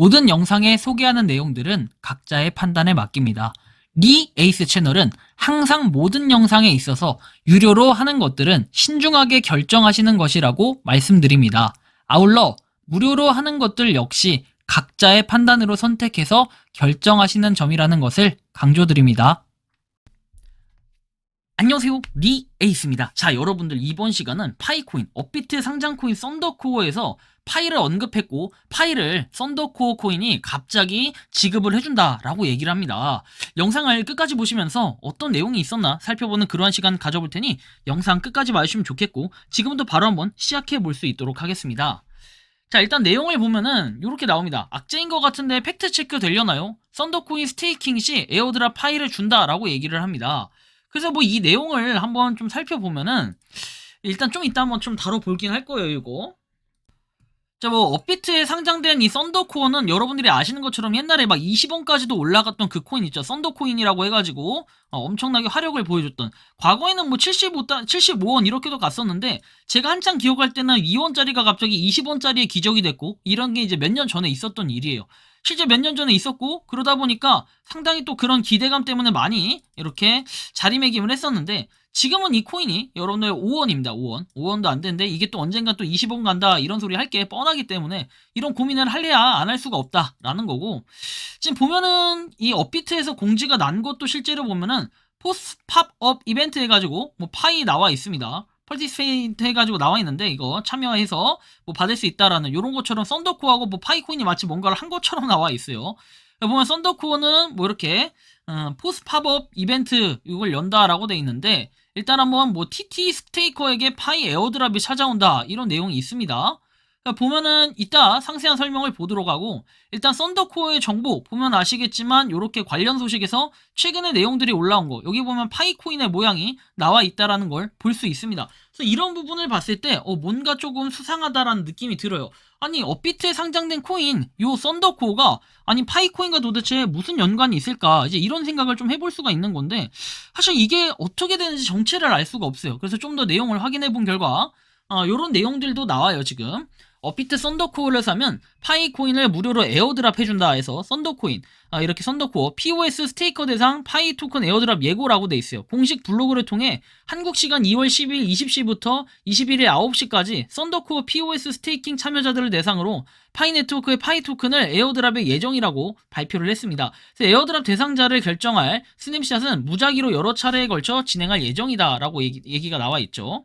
모든 영상에 소개하는 내용들은 각자의 판단에 맡깁니다. 리 에이스 채널은 항상 모든 영상에 있어서 유료로 하는 것들은 신중하게 결정하시는 것이라고 말씀드립니다. 아울러 무료로 하는 것들 역시 각자의 판단으로 선택해서 결정하시는 점이라는 것을 강조드립니다. 안녕하세요, 리 에이스입니다. 자, 여러분들 이번 시간은 파이코인, 업비트 상장코인 썬더코어에서 파이를 언급했고 파이를 썬더코어 코인이 갑자기 지급을 해준다라고 얘기를 합니다. 영상을 끝까지 보시면서 어떤 내용이 있었나 살펴보는 그러한 시간 가져볼 테니 영상 끝까지 봐주시면 좋겠고 지금부터 바로 한번 시작해 볼 수 있도록 하겠습니다. 자, 일단 내용을 보면은 이렇게 나옵니다. 악재인 것 같은데 팩트 체크 되려나요? 썬더코인 스테이킹 시 에어드랍 파이를 준다라고 얘기를 합니다. 그래서 뭐 이 내용을 한번 좀 살펴보면은 일단 좀 이따 한번 좀 다뤄볼긴 할 거예요, 이거. 자, 뭐 업비트에 상장된 이 썬더코어는 여러분들이 아시는 것처럼 옛날에 막 20원까지도 올라갔던 그 코인 있죠. 썬더코인이라고 해가지고 엄청나게 화력을 보여줬던, 과거에는 뭐 75원 이렇게도 갔었는데 제가 한창 기억할 때는 2원짜리가 갑자기 20원짜리의 기적이 됐고 이런 게 이제 몇 년 전에 있었던 일이에요. 실제 몇 년 전에 있었고 그러다 보니까 상당히 또 그런 기대감 때문에 많이 이렇게 자리매김을 했었는데 지금은 이 코인이 여러분들 5원입니다. 5원. 5원도 안 되는데 이게 또 언젠가 또 20원 간다 이런 소리 할 게 뻔하기 때문에 이런 고민을 할래야 안 할 수가 없다라는 거고, 지금 보면은 이 업비트에서 공지가 난 것도 실제로 보면은 포스트 팝업 이벤트 해가지고 뭐 파이 나와 있습니다. 파티스페이트 해가지고 나와 있는데 이거 참여해서 뭐 받을 수 있다라는 요런 것처럼 썬더코어하고 뭐 파이코인이 마치 뭔가를 한 것처럼 나와 있어요. 보면 썬더코어는 뭐 이렇게 포스트 팝업 이벤트 이걸 연다라고 돼 있는데 일단 한번 뭐 TT 스테이커에게 파이 에어드랍이 찾아온다 이런 내용이 있습니다. 그러니까 보면은 이따 상세한 설명을 보도록 하고, 일단 썬더코어의 정보 보면 아시겠지만 이렇게 관련 소식에서 최근에 내용들이 올라온 거 여기 보면 파이코인의 모양이 나와 있다라는 걸 볼 수 있습니다. 그래서 이런 부분을 봤을 때 뭔가 조금 수상하다라는 느낌이 들어요. 아니 업비트에 상장된 코인 요 썬더코어가 아니 파이코인과 도대체 무슨 연관이 있을까, 이제 이런 생각을 좀 해볼 수가 있는 건데 사실 이게 어떻게 되는지 정체를 알 수가 없어요. 그래서 좀 더 내용을 확인해 본 결과 요런 내용들도 나와요. 지금 업비트 썬더코어를 사면 파이코인을 무료로 에어드랍 해준다 해서 썬더코인 이렇게 썬더코어 POS 스테이커 대상 파이 토큰 에어드랍 예고라고 돼 있어요. 공식 블로그를 통해 한국 시간 2월 10일 20시부터 21일 9시까지 썬더코어 POS 스테이킹 참여자들을 대상으로 파이 네트워크의 파이 토큰을 에어드랍의 예정이라고 발표를 했습니다. 그래서 에어드랍 대상자를 결정할 스냅샷은 무작위로 여러 차례에 걸쳐 진행할 예정이다라고 얘기가 나와 있죠.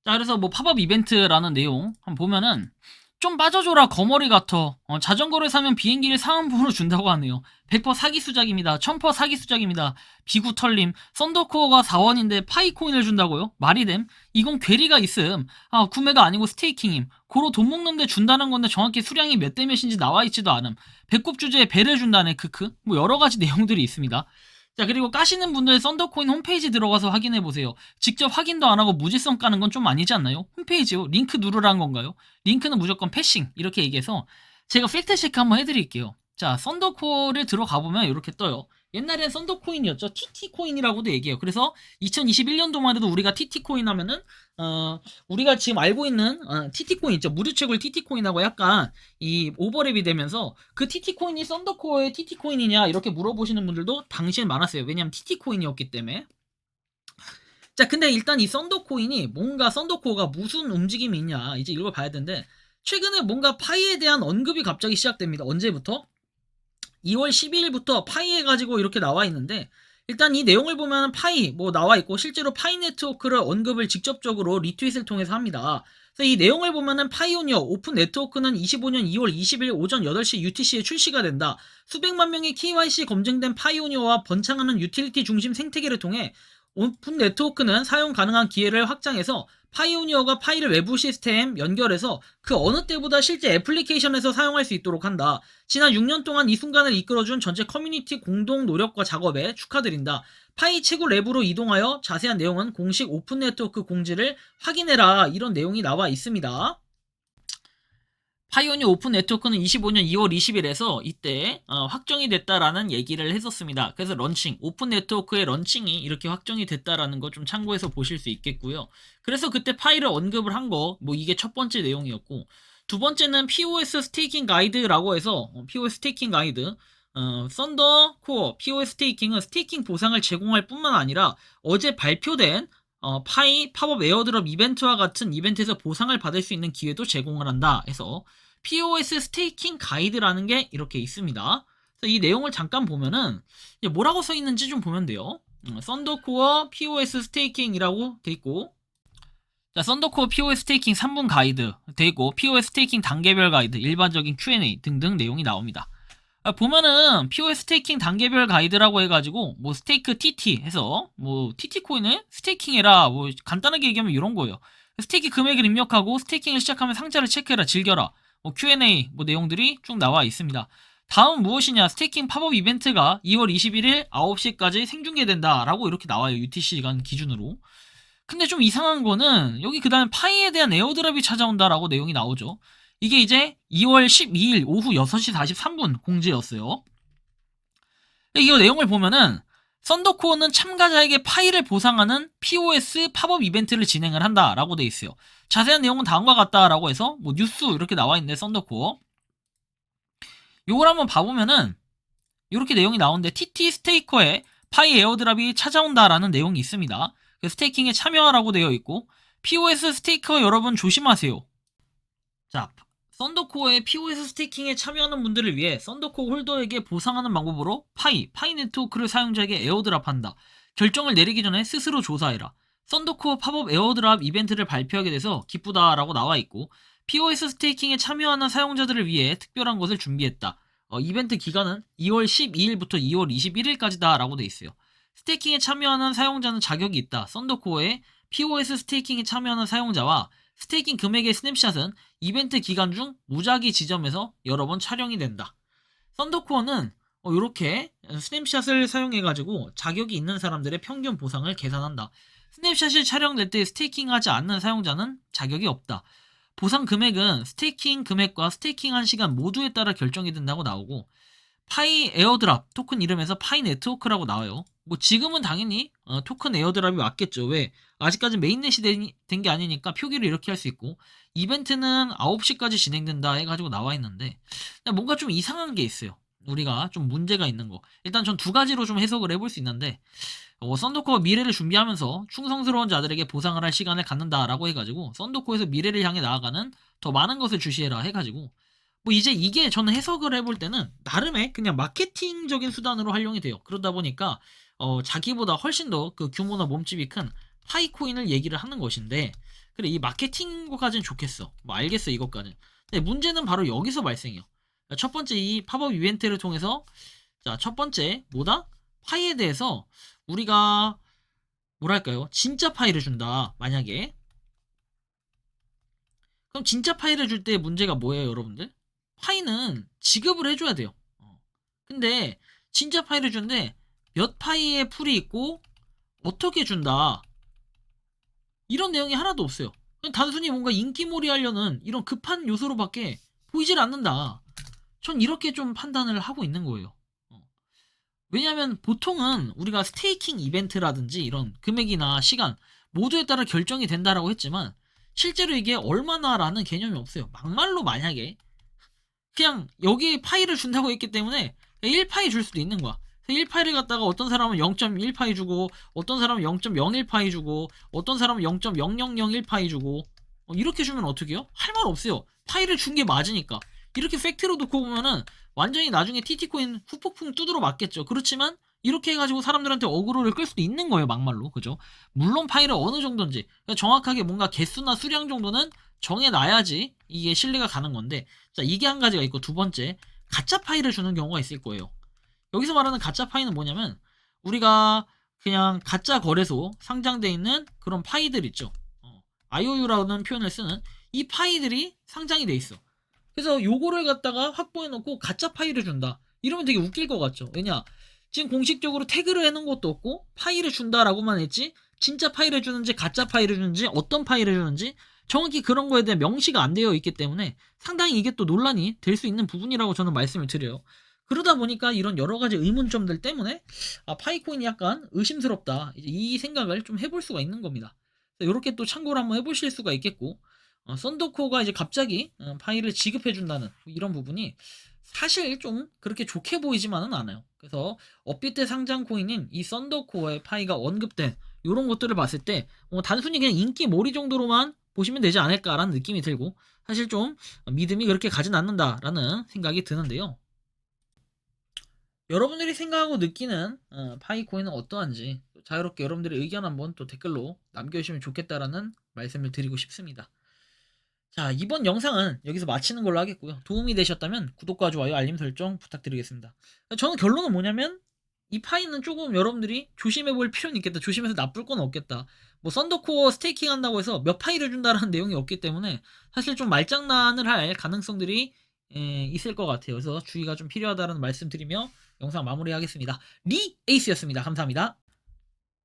자, 그래서 뭐 팝업 이벤트라는 내용 한번 보면은 좀 빠져줘라 거머리 같아. 자전거를 사면 비행기를 사은품으로 준다고 하네요. 100% 사기 수작입니다. 1000% 사기 수작입니다. 비구 털림. 썬더코어가 4원인데 파이코인을 준다고요? 말이 됨? 이건 괴리가 있음. 구매가 아니고 스테이킹임. 고로 돈 먹는데 준다는 건데 정확히 수량이 몇 대 몇인지 나와 있지도 않음. 배꼽 주제에 배를 준다네. 크크. 뭐 여러 가지 내용들이 있습니다. 자, 그리고 까시는 분들 썬더코인 홈페이지 들어가서 확인해보세요. 직접 확인도 안하고 무지성 까는 건 좀 아니지 않나요? 홈페이지요. 링크 누르라는 건가요? 링크는 무조건 패싱 이렇게 얘기해서 제가 팩트체크 한번 해드릴게요. 자, 썬더코어를 들어가보면 이렇게 떠요. 옛날엔 썬더코인이었죠. TT코인이라고도 얘기해요. 그래서 2021년도만 해도 우리가 TT코인 하면은 우리가 지금 알고 있는 TT코인 있죠. 무료채굴 TT코인하고 약간 이 오버랩이 되면서 그 TT코인이 썬더코어의 TT코인이냐 이렇게 물어보시는 분들도 당시엔 많았어요. 왜냐면 TT코인이었기 때문에. 자, 근데 일단 이 썬더코인이 뭔가 썬더코어가 무슨 움직임이 있냐 이제 이걸 봐야 되는데 최근에 뭔가 파이에 대한 언급이 갑자기 시작됩니다. 언제부터? 2월 12일부터 파이 해가지고 이렇게 나와 있는데 일단 이 내용을 보면 파이 뭐 나와 있고 실제로 파이 네트워크를 언급을 직접적으로 리트윗을 통해서 합니다. 그래서 이 내용을 보면은 파이오니어 오픈 네트워크는 25년 2월 20일 오전 8시 UTC에 출시가 된다. 수백만 명의 KYC 검증된 파이오니어와 번창하는 유틸리티 중심 생태계를 통해 오픈 네트워크는 사용 가능한 기회를 확장해서 파이오니어가 파이를 외부 시스템 연결해서 그 어느 때보다 실제 애플리케이션에서 사용할 수 있도록 한다. 지난 6년 동안 이 순간을 이끌어준 전체 커뮤니티 공동 노력과 작업에 축하드린다. 파이 채굴 랩으로 이동하여 자세한 내용은 공식 오픈 네트워크 공지를 확인해라. 이런 내용이 나와 있습니다. 파이오니어 오픈 네트워크는 25년 2월 20일에서 이때 확정이 됐다라는 얘기를 했었습니다. 그래서 런칭, 오픈 네트워크의 런칭이 이렇게 확정이 됐다라는 거 좀 참고해서 보실 수 있겠고요. 그래서 그때 파이를 언급을 한 거, 뭐 이게 첫 번째 내용이었고, 두 번째는 POS 스테이킹 가이드라고 해서 POS 스테이킹 가이드 썬더 코어 POS 스테이킹은 스테이킹 보상을 제공할 뿐만 아니라 어제 발표된 파이 팝업 에어드롭 이벤트와 같은 이벤트에서 보상을 받을 수 있는 기회도 제공을 한다 해서 POS 스테이킹 가이드라는 게 이렇게 있습니다. 그래서 이 내용을 잠깐 보면은 뭐라고 써 있는지 좀 보면 돼요. 썬더코어 POS 스테이킹이라고 돼 있고, 자, 썬더코어 POS 스테이킹 3분 가이드 돼 있고, POS 스테이킹 단계별 가이드, 일반적인 Q&A 등등 내용이 나옵니다. 보면은 POS 스테이킹 단계별 가이드라고 해가지고 뭐 스테이크 TT 해서 뭐 TT 코인을 스테이킹해라, 뭐 간단하게 얘기하면 이런 거예요. 스테이킹 금액을 입력하고 스테이킹을 시작하면 상자를 체크해라, 즐겨라, 뭐 Q&A 뭐 내용들이 쭉 나와 있습니다. 다음 무엇이냐, 스테이킹 팝업 이벤트가 2월 21일 9시까지 생중계된다 라고 이렇게 나와요, UTC 시간 기준으로. 근데 좀 이상한 거는 여기 그 다음에 파이에 대한 에어드랍이 찾아온다라고 내용이 나오죠. 이게 이제 2월 12일 오후 6시 43분 공지였어요. 이거 내용을 보면은 썬더코어는 참가자에게 파이를 보상하는 POS 팝업 이벤트를 진행을 한다라고 돼 있어요. 자세한 내용은 다음과 같다라고 해서 뭐 뉴스 이렇게 나와 있는데, 썬더코어 요걸 한번 봐보면은 이렇게 내용이 나오는데, TT 스테이커에 파이 에어드랍이 찾아온다라는 내용이 있습니다. 스테이킹에 참여하라고 되어 있고, POS 스테이커 여러분 조심하세요. 자, 썬더코어의 POS 스테이킹에 참여하는 분들을 위해 썬더코어 홀더에게 보상하는 방법으로 파이 네트워크를 사용자에게 에어드랍한다. 결정을 내리기 전에 스스로 조사해라. 썬더코어 팝업 에어드랍 이벤트를 발표하게 돼서 기쁘다라고 나와 있고, POS 스테이킹에 참여하는 사용자들을 위해 특별한 것을 준비했다. 이벤트 기간은 2월 12일부터 2월 21일까지다 라고 돼 있어요. 스테이킹에 참여하는 사용자는 자격이 있다. 썬더코어의 POS 스테이킹에 참여하는 사용자와 스테이킹 금액의 스냅샷은 이벤트 기간 중 무작위 지점에서 여러 번 촬영이 된다. 썬더코어는 이렇게 스냅샷을 사용해가지고 자격이 있는 사람들의 평균 보상을 계산한다. 스냅샷이 촬영될 때 스테이킹하지 않는 사용자는 자격이 없다. 보상 금액은 스테이킹 금액과 스테이킹한 시간 모두에 따라 결정이 된다고 나오고, 파이 에어드랍 토큰 이름에서 파이 네트워크라고 나와요. 뭐 지금은 당연히 토큰 에어드랍이 맞겠죠. 왜? 아직까지 메인넷이 된 게 아니니까 표기를 이렇게 할 수 있고, 이벤트는 9시까지 진행된다 해가지고 나와 있는데 뭔가 좀 이상한 게 있어요. 우리가 좀 문제가 있는 거. 일단 전 두 가지로 좀 해석을 해볼 수 있는데, 썬더코어 미래를 준비하면서 충성스러운 자들에게 보상을 할 시간을 갖는다라고 해가지고 썬더코어에서 미래를 향해 나아가는 더 많은 것을 주시해라 해가지고, 뭐 이제 이게 저는 해석을 해볼 때는 나름의 그냥 마케팅적인 수단으로 활용이 돼요. 그러다 보니까 자기보다 훨씬 더 그 규모나 몸집이 큰 파이코인을 얘기를 하는 것인데, 그래 이 마케팅까지는 좋겠어, 뭐 알겠어 이것까지는. 근데 문제는 바로 여기서 발생해요. 첫 번째, 이 팝업 이벤트를 통해서 자, 첫 번째 뭐다? 파이에 대해서 우리가 뭐랄까요, 진짜 파이를 준다 만약에. 그럼 진짜 파이를 줄 때 문제가 뭐예요 여러분들? 파이는 지급을 해줘야 돼요. 근데 진짜 파이를 주는데 몇 파이의 풀이 있고 어떻게 준다, 이런 내용이 하나도 없어요. 그냥 단순히 뭔가 인기몰이 하려는 이런 급한 요소로밖에 보이질 않는다. 전 이렇게 좀 판단을 하고 있는 거예요. 왜냐하면 보통은 우리가 스테이킹 이벤트라든지 이런 금액이나 시간 모두에 따라 결정이 된다라고 했지만, 실제로 이게 얼마나라는 개념이 없어요. 막말로 만약에 그냥 여기 파이를 준다고 했기 때문에 1파이 줄 수도 있는 거야. 1파이를 갖다가 어떤 사람은 0.1파이 주고, 어떤 사람은 0.01파이 주고, 어떤 사람은 0.0001파이 주고, 이렇게 주면 어떻게 해요? 할 말 없어요. 파이를 준 게 맞으니까. 이렇게 팩트로 놓고 보면은 완전히 나중에 TT코인 후폭풍 두드러 맞겠죠. 그렇지만 이렇게 해가지고 사람들한테 어그로를 끌 수도 있는 거예요, 막말로. 그죠? 물론 파이를 어느 정도인지 정확하게 뭔가 개수나 수량 정도는 정해놔야지 이게 신뢰가 가는 건데, 자, 이게 한 가지가 있고, 두 번째, 가짜 파이를 주는 경우가 있을 거예요. 여기서 말하는 가짜 파이는 뭐냐면, 우리가 그냥 가짜 거래소 상장돼 있는 그런 파이들 있죠. IOU라는 표현을 쓰는 이 파이들이 상장이 돼 있어. 그래서 요거를 갖다가 확보해 놓고 가짜 파이를 준다, 이러면 되게 웃길 것 같죠. 왜냐, 지금 공식적으로 태그를 해놓은 것도 없고 파이를 준다라고만 했지, 진짜 파이를 주는지 가짜 파이를 주는지 어떤 파이를 주는지 정확히 그런 거에 대한 명시가 안 되어 있기 때문에 상당히 이게 또 논란이 될 수 있는 부분이라고 저는 말씀을 드려요. 그러다 보니까 이런 여러 가지 의문점들 때문에 파이코인이 약간 의심스럽다, 이제 이 생각을 좀 해볼 수가 있는 겁니다. 이렇게 또 참고를 한번 해보실 수가 있겠고, 썬더코어가 이제 갑자기 파이를 지급해준다는 이런 부분이 사실 좀 그렇게 좋게 보이지만은 않아요. 그래서 업비트 상장 코인인 이 썬더코어의 파이가 언급된 이런 것들을 봤을 때 단순히 그냥 인기 몰이 정도로만 보시면 되지 않을까라는 느낌이 들고 사실 좀 믿음이 그렇게 가진 않는다라는 생각이 드는데요. 여러분들이 생각하고 느끼는 파이 코인은 어떠한지 자유롭게 여러분들의 의견 한번 또 댓글로 남겨주시면 좋겠다라는 말씀을 드리고 싶습니다. 자, 이번 영상은 여기서 마치는 걸로 하겠고요. 도움이 되셨다면 구독과 좋아요, 알림 설정 부탁드리겠습니다. 저는 결론은 뭐냐면 이 파이는 조금 여러분들이 조심해 볼 필요는 있겠다. 조심해서 나쁠 건 없겠다. 뭐 썬더코어 스테이킹 한다고 해서 몇 파이를 준다라는 내용이 없기 때문에 사실 좀 말장난을 할 가능성들이 있을 것 같아요. 그래서 주의가 좀 필요하다는 말씀 드리며 영상 마무리하겠습니다. 리 에이스였습니다. 감사합니다.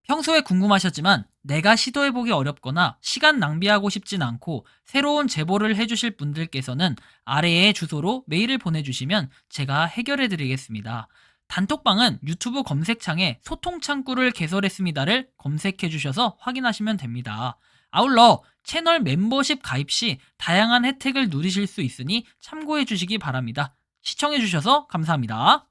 평소에 궁금하셨지만 내가 시도해보기 어렵거나 시간 낭비하고 싶진 않고 새로운 제보를 해주실 분들께서는 아래의 주소로 메일을 보내주시면 제가 해결해드리겠습니다. 단톡방은 유튜브 검색창에 소통창구를 개설했습니다를 검색해주셔서 확인하시면 됩니다. 아울러 채널 멤버십 가입 시 다양한 혜택을 누리실 수 있으니 참고해주시기 바랍니다. 시청해주셔서 감사합니다.